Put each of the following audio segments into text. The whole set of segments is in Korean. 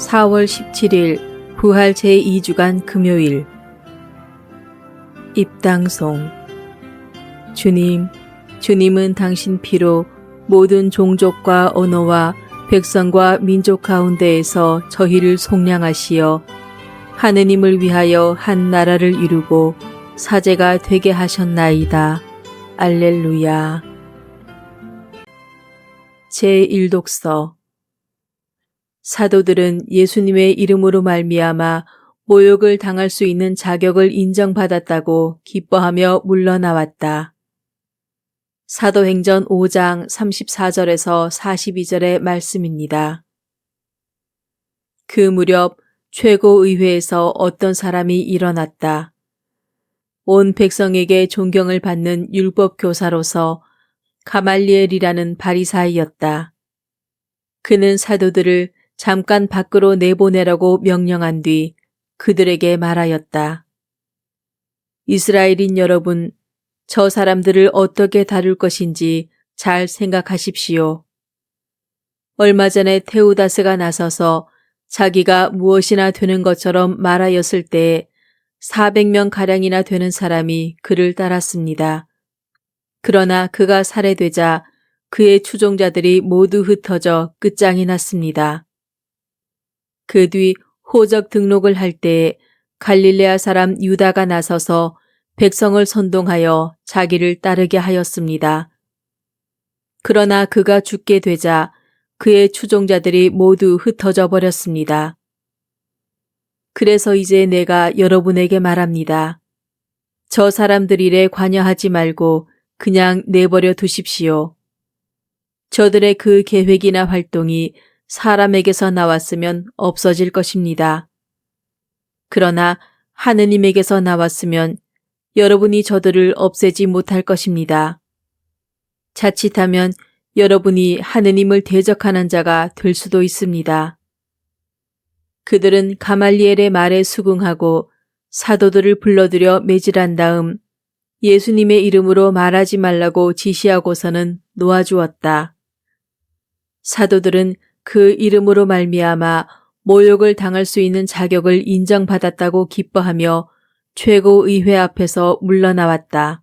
4월 17일 부활 제2주간 금요일 입당송. 주님은 당신 피로 모든 종족과 언어와 백성과 민족 가운데에서 저희를 속량하시어 하느님을 위하여 한 나라를 이루고 사제가 되게 하셨나이다. 알렐루야. 제1독서. 사도들은 예수님의 이름으로 말미암아 모욕을 당할 수 있는 자격을 인정받았다고 기뻐하며 물러나왔다. 사도행전 5장 34절에서 42절의 말씀입니다. 그 무렵 최고의회에서 어떤 사람이 일어났다. 온 백성에게 존경을 받는 율법 교사로서 가말리엘이라는 바리사이였다. 그는 사도들을 잠깐 밖으로 내보내라고 명령한 뒤 그들에게 말하였다. 이스라엘인 여러분, 저 사람들을 어떻게 다룰 것인지 잘 생각하십시오. 얼마 전에 테우다스가 나서서 자기가 무엇이나 되는 것처럼 말하였을 때에 400명가량이나 되는 사람이 그를 따랐습니다. 그러나 그가 살해되자 그의 추종자들이 모두 흩어져 끝장이 났습니다. 그 뒤 호적 등록을 할 때에 갈릴레아 사람 유다가 나서서 백성을 선동하여 자기를 따르게 하였습니다. 그러나 그가 죽게 되자 그의 추종자들이 모두 흩어져 버렸습니다. 그래서 이제 내가 여러분에게 말합니다. 저 사람들 일에 관여하지 말고 그냥 내버려 두십시오. 저들의 그 계획이나 활동이 사람에게서 나왔으면 없어질 것입니다. 그러나 하느님에게서 나왔으면 여러분이 저들을 없애지 못할 것입니다. 자칫하면 여러분이 하느님을 대적하는 자가 될 수도 있습니다. 그들은 가말리엘의 말에 수긍하고 사도들을 불러들여 매질한 다음 예수님의 이름으로 말하지 말라고 지시하고서는 놓아주었다. 사도들은 그 이름으로 말미암아 모욕을 당할 수 있는 자격을 인정받았다고 기뻐하며 최고의회 앞에서 물러나왔다.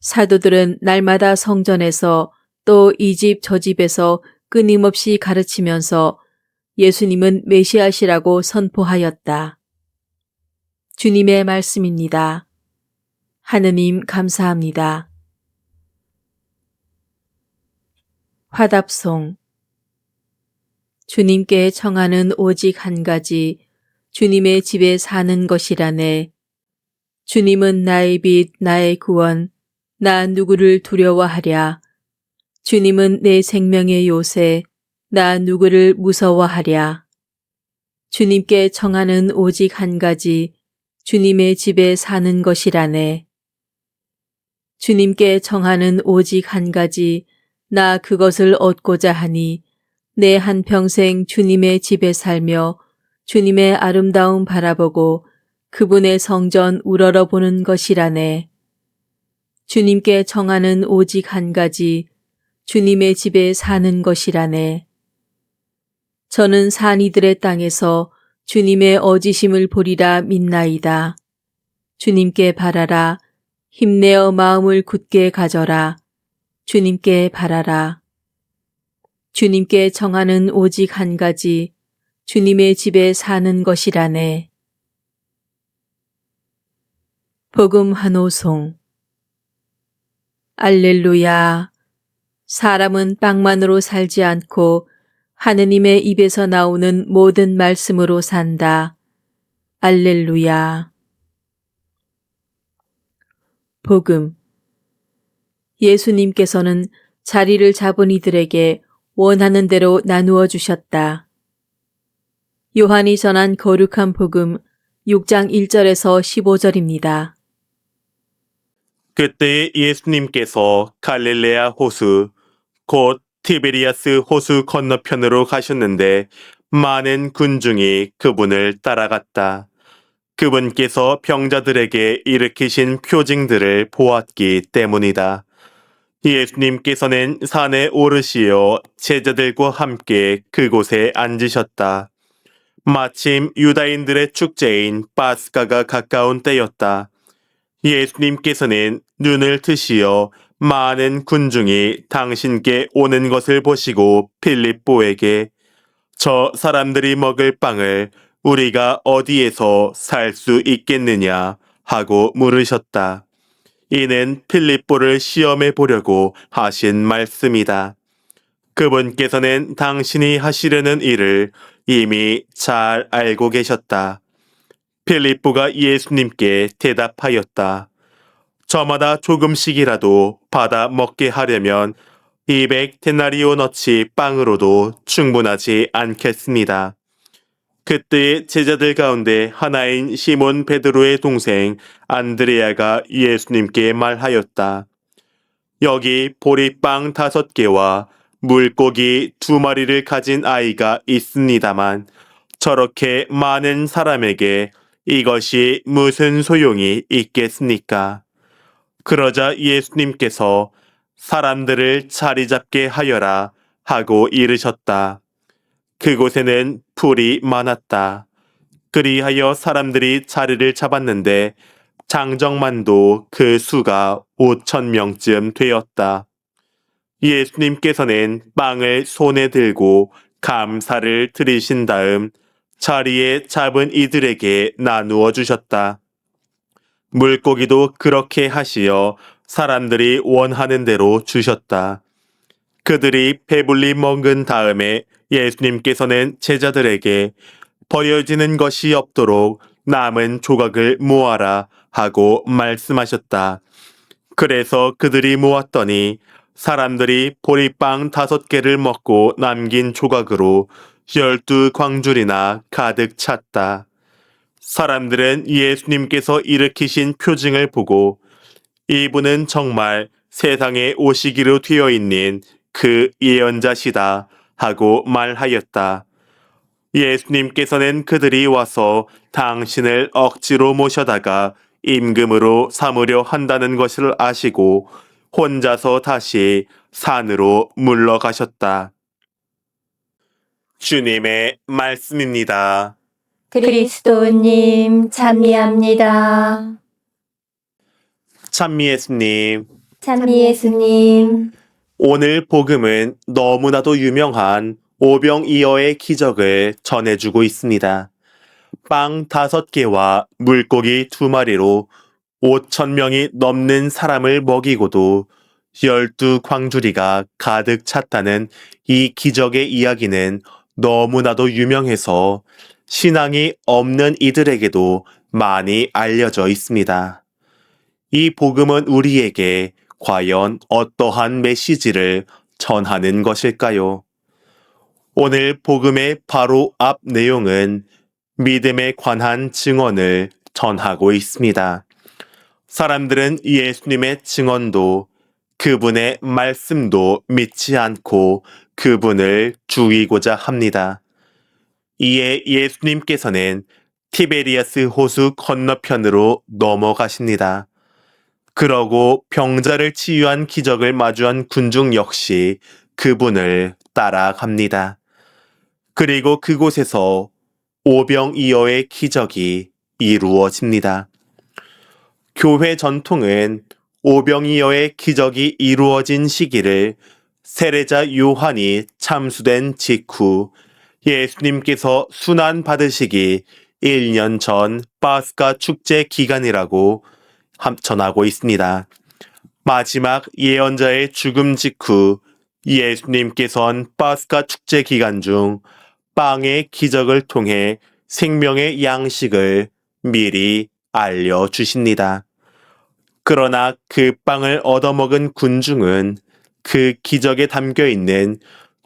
사도들은 날마다 성전에서 또 이 집 저 집에서 끊임없이 가르치면서 예수님은 메시아시라고 선포하였다. 주님의 말씀입니다. 하느님 감사합니다. 화답송. 주님께 청하는 오직 한 가지, 주님의 집에 사는 것이라네. 주님은 나의 빛, 나의 구원, 나 누구를 두려워하랴. 주님은 내 생명의 요새, 나 누구를 무서워하랴. 주님께 청하는 오직 한 가지, 주님의 집에 사는 것이라네. 주님께 청하는 오직 한 가지, 나 그것을 얻고자 하니 내 한평생 주님의 집에 살며 주님의 아름다움 바라보고 그분의 성전 우러러보는 것이라네. 주님께 청하는 오직 한 가지, 주님의 집에 사는 것이라네. 저는 산이들의 땅에서 주님의 어지심을 보리라 믿나이다. 주님께 바라라. 힘내어 마음을 굳게 가져라. 주님께 바라라. 주님께 청하는 오직 한 가지, 주님의 집에 사는 것이라네. 복음 한호송. 알렐루야. 사람은 빵만으로 살지 않고 하느님의 입에서 나오는 모든 말씀으로 산다. 알렐루야. 복음. 예수님께서는 자리를 잡은 이들에게 원하는 대로 나누어 주셨다. 요한이 전한 거룩한 복음 6장 1절에서 15절입니다. 그때 예수님께서 갈릴레아 호수, 곧 티베리아스 호수 건너편으로 가셨는데 많은 군중이 그분을 따라갔다. 그분께서 병자들에게 일으키신 표징들을 보았기 때문이다. 예수님께서는 산에 오르시어 제자들과 함께 그곳에 앉으셨다. 마침 유다인들의 축제인 파스가가 가까운 때였다. 예수님께서는 눈을 트시어 많은 군중이 당신께 오는 것을 보시고 필립보에게 저 사람들이 먹을 빵을 우리가 어디에서 살 수 있겠느냐 하고 물으셨다. 이는 필립보를 시험해 보려고 하신 말씀이다. 그분께서는 당신이 하시려는 일을 이미 잘 알고 계셨다. 필립보가 예수님께 대답하였다. 저마다 조금씩이라도 받아 먹게 하려면 200데나리오너치 빵으로도 충분하지 않겠습니다. 그때 제자들 가운데 하나인 시몬 베드로의 동생 안드레아가 예수님께 말하였다. 여기 보리빵 5개와 물고기 2마리를 가진 아이가 있습니다만 저렇게 많은 사람에게 이것이 무슨 소용이 있겠습니까? 그러자 예수님께서 사람들을 자리 잡게 하여라 하고 이르셨다. 그곳에는 풀이 많았다. 그리하여 사람들이 자리를 잡았는데 장정만도 그 수가 5,000명쯤 되었다. 예수님께서는 빵을 손에 들고 감사를 드리신 다음 자리에 잡은 이들에게 나누어 주셨다. 물고기도 그렇게 하시어 사람들이 원하는 대로 주셨다. 그들이 배불리 먹은 다음에 예수님께서는 제자들에게 버려지는 것이 없도록 남은 조각을 모아라 하고 말씀하셨다. 그래서 그들이 모았더니 사람들이 보리빵 5개를 먹고 남긴 조각으로 12광줄이나 가득 찼다. 사람들은 예수님께서 일으키신 표징을 보고 이분은 정말 세상에 오시기로 되어 있는 그 예언자시다 하고 말하였다. 예수님께서는 그들이 와서 당신을 억지로 모셔다가 임금으로 삼으려 한다는 것을 아시고 혼자서 다시 산으로 물러가셨다. 주님의 말씀입니다. 그리스도님 찬미합니다. 찬미 예수님, 찬미 예수님. 오늘 복음은 너무나도 유명한 오병이어의 기적을 전해주고 있습니다. 빵 5개와 물고기 2마리로 5,000명이 넘는 사람을 먹이고도 12광주리가 가득 찼다는 이 기적의 이야기는 너무나도 유명해서 신앙이 없는 이들에게도 많이 알려져 있습니다. 이 복음은 우리에게 과연 어떠한 메시지를 전하는 것일까요? 오늘 복음의 바로 앞 내용은 믿음에 관한 증언을 전하고 있습니다. 사람들은 예수님의 증언도 그분의 말씀도 믿지 않고 그분을 죽이고자 합니다. 이에 예수님께서는 티베리아스 호수 건너편으로 넘어가십니다. 그러고 병자를 치유한 기적을 마주한 군중 역시 그분을 따라갑니다. 그리고 그곳에서 오병이어의 기적이 이루어집니다. 교회 전통은 오병이어의 기적이 이루어진 시기를 세례자 요한이 참수된 직후 예수님께서 순환 받으시기 1년 전 파스가 축제 기간이라고 전하고 있습니다. 마지막 예언자의 죽음 직후 예수님께서는 파스가 축제 기간 중 빵의 기적을 통해 생명의 양식을 미리 알려주십니다. 그러나 그 빵을 얻어먹은 군중은 그 기적에 담겨있는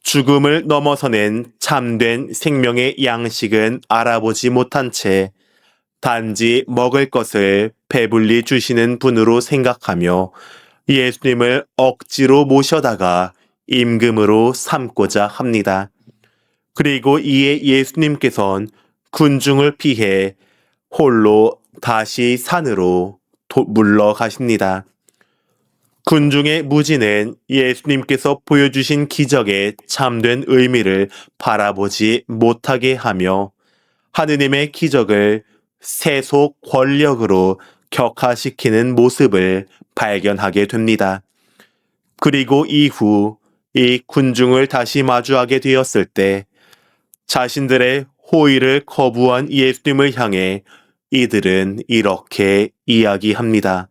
죽음을 넘어서는 참된 생명의 양식은 알아보지 못한 채 단지 먹을 것을 배불리 주시는 분으로 생각하며 예수님을 억지로 모셔다가 임금으로 삼고자 합니다. 그리고 이에 예수님께서는 군중을 피해 홀로 다시 산으로 물러가십니다. 군중의 무지는 예수님께서 보여주신 기적의 참된 의미를 바라보지 못하게 하며 하느님의 기적을 세속 권력으로 격화시키는 모습을 발견하게 됩니다. 그리고 이후 이 군중을 다시 마주하게 되었을 때 자신들의 호의를 거부한 예수님을 향해 이들은 이렇게 이야기합니다.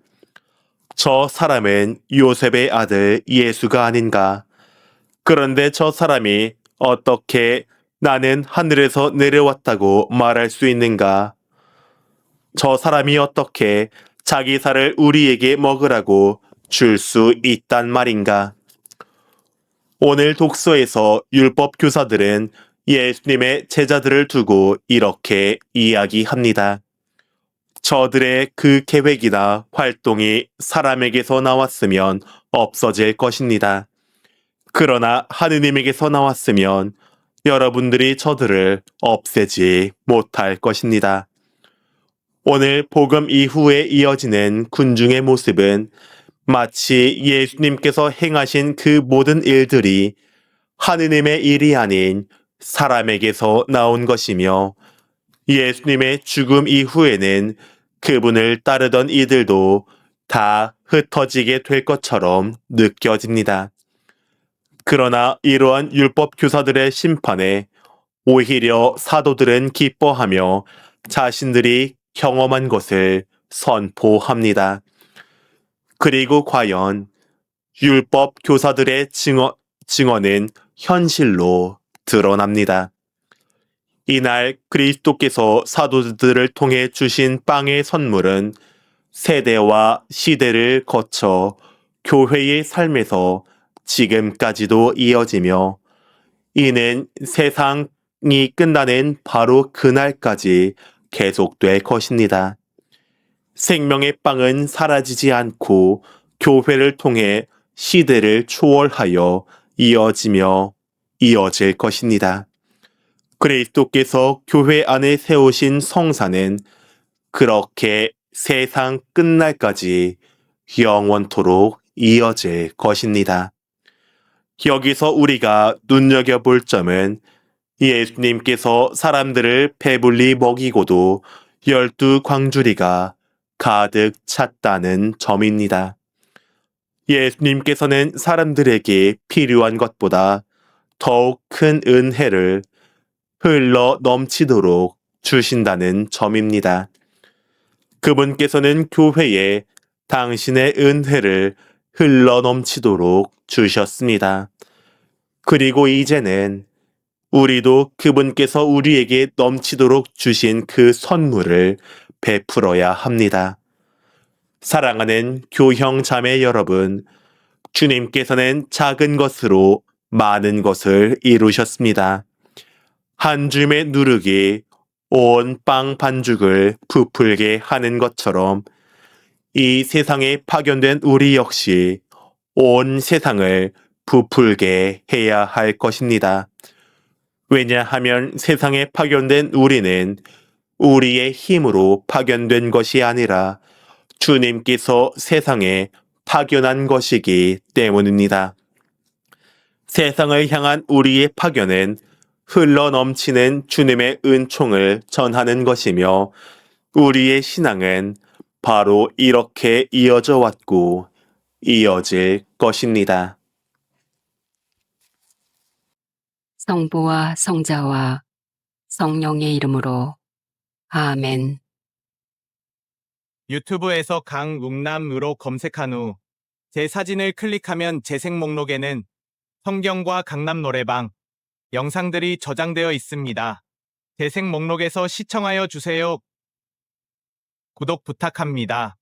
저 사람은 요셉의 아들 예수가 아닌가? 그런데 저 사람이 어떻게 나는 하늘에서 내려왔다고 말할 수 있는가? 저 사람이 어떻게 자기 살을 우리에게 먹으라고 줄 수 있단 말인가? 오늘 독서에서 율법 교사들은 예수님의 제자들을 두고 이렇게 이야기합니다. 저들의 그 계획이나 활동이 사람에게서 나왔으면 없어질 것입니다. 그러나 하느님에게서 나왔으면 여러분들이 저들을 없애지 못할 것입니다. 오늘 복음 이후에 이어지는 군중의 모습은 마치 예수님께서 행하신 그 모든 일들이 하느님의 일이 아닌 사람에게서 나온 것이며 예수님의 죽음 이후에는 그분을 따르던 이들도 다 흩어지게 될 것처럼 느껴집니다. 그러나 이러한 율법 교사들의 심판에 오히려 사도들은 기뻐하며 자신들이 경험한 것을 선포합니다. 그리고 과연 율법 교사들의 증언은 현실로 드러납니다. 이날 그리스도께서 사도들을 통해 주신 빵의 선물은 세대와 시대를 거쳐 교회의 삶에서 지금까지도 이어지며 이는 세상이 끝나는 바로 그날까지 계속될 것입니다. 생명의 빵은 사라지지 않고 교회를 통해 시대를 초월하여 이어지며 이어질 것입니다. 그리스도께서 교회 안에 세우신 성사는 그렇게 세상 끝날까지 영원토록 이어질 것입니다. 여기서 우리가 눈여겨볼 점은 예수님께서 사람들을 배불리 먹이고도 12광주리가 가득 찼다는 점입니다. 예수님께서는 사람들에게 필요한 것보다 더욱 큰 은혜를 흘러 넘치도록 주신다는 점입니다. 그분께서는 교회에 당신의 은혜를 흘러 넘치도록 주셨습니다. 그리고 이제는 우리도 그분께서 우리에게 넘치도록 주신 그 선물을 베풀어야 합니다. 사랑하는 교형 자매 여러분, 주님께서는 작은 것으로 많은 것을 이루셨습니다. 한 줌의 누룩이 온 빵 반죽을 부풀게 하는 것처럼 이 세상에 파견된 우리 역시 온 세상을 부풀게 해야 할 것입니다. 왜냐하면 세상에 파견된 우리는 우리의 힘으로 파견된 것이 아니라 주님께서 세상에 파견한 것이기 때문입니다. 세상을 향한 우리의 파견은 흘러 넘치는 주님의 은총을 전하는 것이며 우리의 신앙은 바로 이렇게 이어져 왔고 이어질 것입니다. 성부와 성자와 성령의 이름으로 아멘. 유튜브에서 강웅남으로 검색한 후 제 사진을 클릭하면 재생 목록에는 성경과 강남 노래방 영상들이 저장되어 있습니다. 재생 목록에서 시청하여 주세요. 구독 부탁합니다.